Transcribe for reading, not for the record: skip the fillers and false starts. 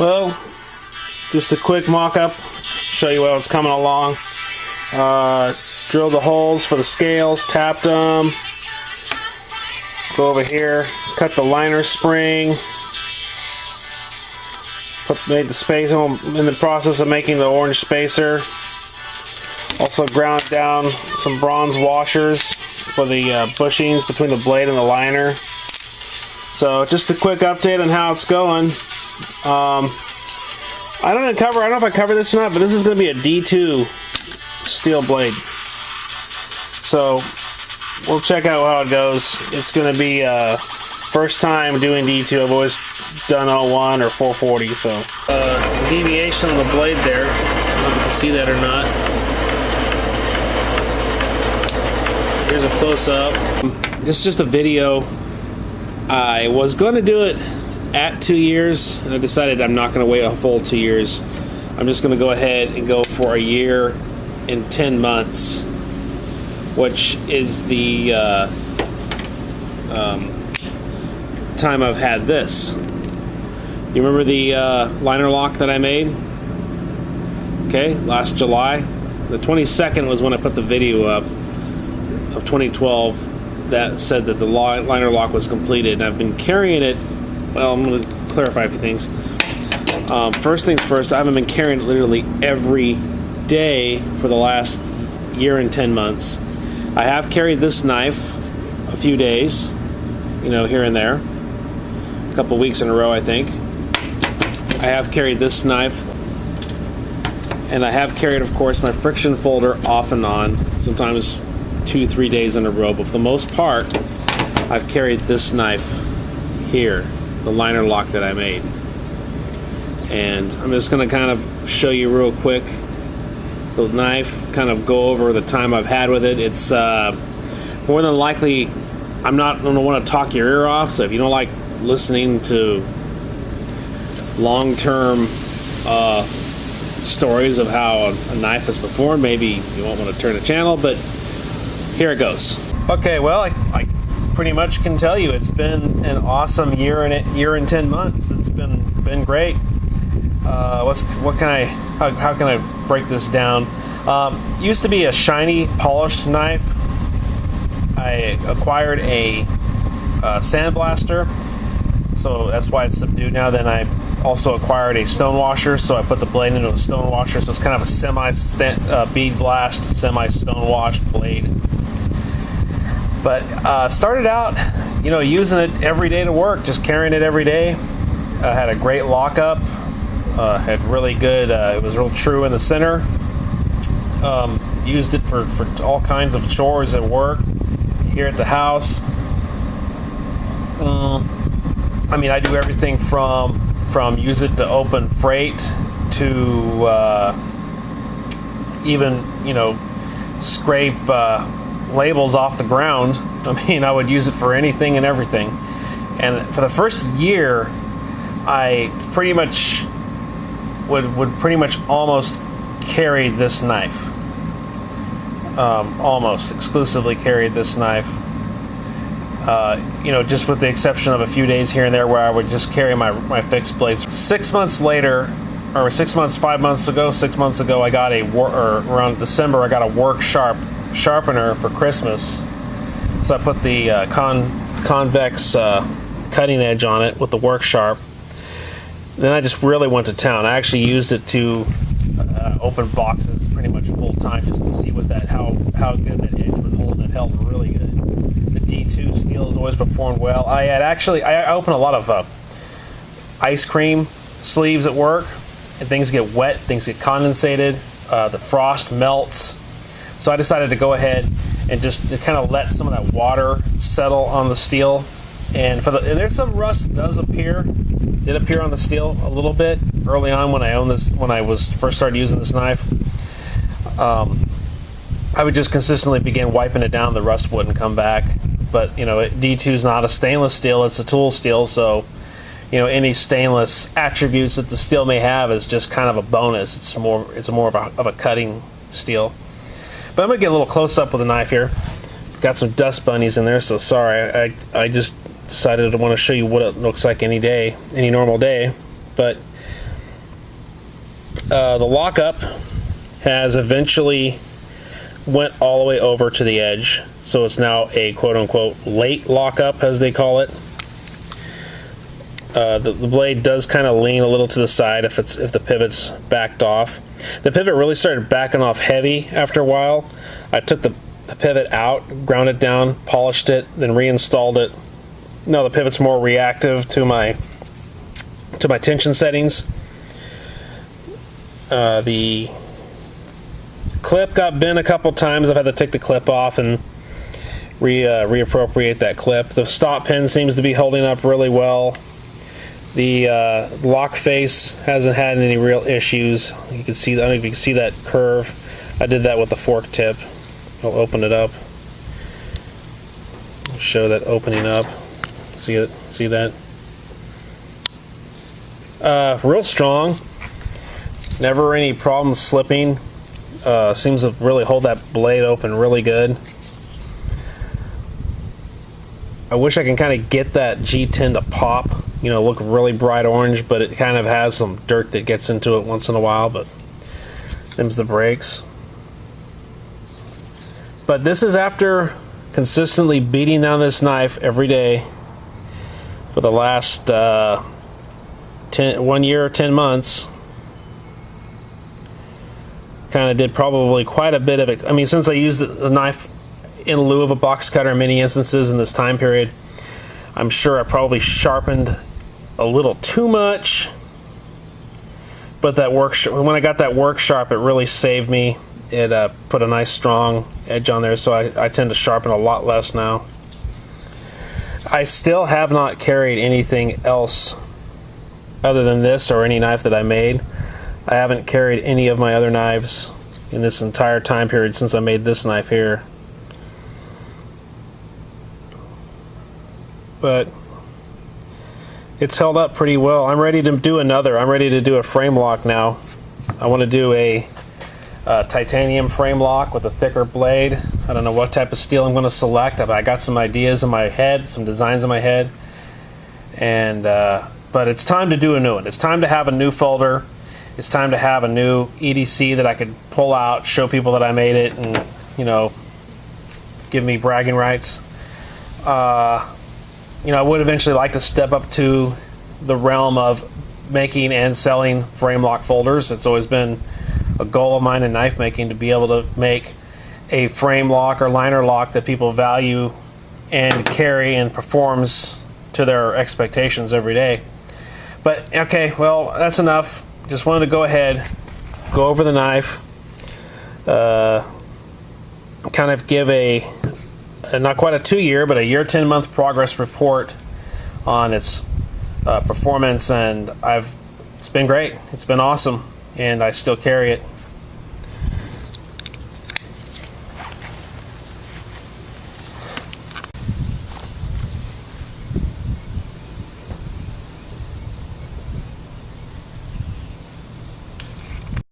Well, just a quick mock-up, show you how it's coming along. Drilled the holes for the scales, tapped them. Go over here, cut the liner spring. Made the spacer. I'm in the process of making the orange spacer. Also ground down some bronze washers for the bushings between the blade and the liner. So just a quick update on how it's going. I don't know if I cover this or not, but this is going to be a D2 steel blade. So we'll check out how it goes. It's going to be first time doing D2. I've always done 01 or 440. So deviation on the blade there. I don't know if you can see that or not. Here's a close-up. This is just a video. I was going to do it at 2 years, and I decided I'm not going to wait a full 2 years. I'm just going to go ahead and go for a year and 10 months, which is the time I've had this. You remember the liner lock that I made? Okay, last July. The 22nd was when I put the video up of 2012 that said that the liner lock was completed, and I've been carrying it. Well, I'm going to clarify a few things. First things first, I haven't been carrying it literally every day for the last year and 10 months. I have carried this knife a few days, you know, here and there. A couple weeks in a row, I think. I have carried this knife. And I have carried, of course, my friction folder off and on, sometimes 2-3 days in a row. But for the most part, I've carried this knife here, the liner lock that I made. And I'm just going to kind of show you real quick the knife, kind of go over the time I've had with it. It's more than likely, I'm not going to want to talk your ear off, so if you don't like listening to long-term stories of how a knife is performed, maybe you won't want to turn the channel, but here it goes. Okay, well, I pretty much can tell you it's been an awesome year and 10 months. It's been great. How can I break this down? Used to be a shiny, polished knife. I acquired a sandblaster, so that's why it's subdued now. Then I also acquired a stone washer, so I put the blade into a stone washer. So it's kind of a bead blast, semi-stone wash blade. But started out, you know, using it every day to work, just carrying it every day. Had a great lockup. Had really good. It was real true in the center. Used it for all kinds of chores at work, here at the house. I mean, I do everything from use it to open freight to even, you know, scrape labels off the ground. I mean, I would use it for anything and everything. And for the first year, I pretty much would pretty much almost carry this knife. Almost exclusively carried this knife. You know, just with the exception of a few days here and there where I would just carry my fixed blades. 6 months later, or 6 months, 5 months ago, 6 months ago, I got around December, I got a work sharpener for Christmas. So I put the convex cutting edge on it with the work sharp. Then I just really went to town. I actually used it to open boxes pretty much full time, just to see what how good that edge would hold. It held really good. The D2 steel has always performed well. I open a lot of ice cream sleeves at work, and things get wet, things get condensated, the frost melts. So I decided to go ahead and just to kind of let some of that water settle on the steel. And there's some rust that did appear on the steel a little bit early on when I first started using this knife. I would just consistently begin wiping it down. The rust wouldn't come back. But you know, D2 is not a stainless steel; it's a tool steel. So, you know, any stainless attributes that the steel may have is just kind of a bonus. It's more of a cutting steel. But I'm gonna get a little close up with the knife here. Got some dust bunnies in there, so sorry. I just decided to want to show you what it looks like any normal day. But The lockup has eventually went all the way over to the edge, so it's now a quote-unquote late lockup, as they call it. The blade does kind of lean a little to the side if the pivot's backed off. The pivot really started backing off heavy after a while. I took the pivot out, ground it down, polished it, then reinstalled it. Now the pivot's more reactive to my tension settings. The clip got bent a couple times. I've had to take the clip off and reappropriate that clip. The stop pin seems to be holding up really well. The lock face hasn't had any real issues. You can see, I don't know if you can see that curve. I did that with the fork tip. I'll open it up. I'll show that opening up. See it? See that? Real strong. Never any problems slipping. Seems to really hold that blade open really good. I wish I can kind of get that G10 to pop, you know, look really bright orange, but it kind of has some dirt that gets into it once in a while, but them's the brakes. But this is after consistently beating down this knife every day for the last 1 year or 10 months. Kind of did probably quite a bit of it. I mean, since I used the knife in lieu of a box cutter in many instances in this time period, I'm sure I probably sharpened a little too much. But that when I got that work sharp, it really saved me. It put a nice strong edge on there, so I tend to sharpen a lot less now. I still have not carried anything else other than this or any knife that I made. I haven't carried any of my other knives in this entire time period since I made this knife here. But it's held up pretty well. I'm ready to do another. I'm ready to do a frame lock now. I want to do a titanium frame lock with a thicker blade. I don't know what type of steel I'm going to select. I got some ideas in my head, some designs in my head, and but it's time to do a new one. It's time to have a new folder. It's time to have a new EDC that I could pull out, show people that I made it, and, you know, give me bragging rights. You know, I would eventually like to step up to the realm of making and selling frame lock folders. It's always been a goal of mine in knife making to be able to make a frame lock or liner lock that people value and carry and performs to their expectations every day. But okay, well, that's enough. Just wanted to go ahead, go over the knife, kind of give a not quite a 2-year, but a year 10-month progress report on its performance, and it's been great. It's been awesome, and I still carry it.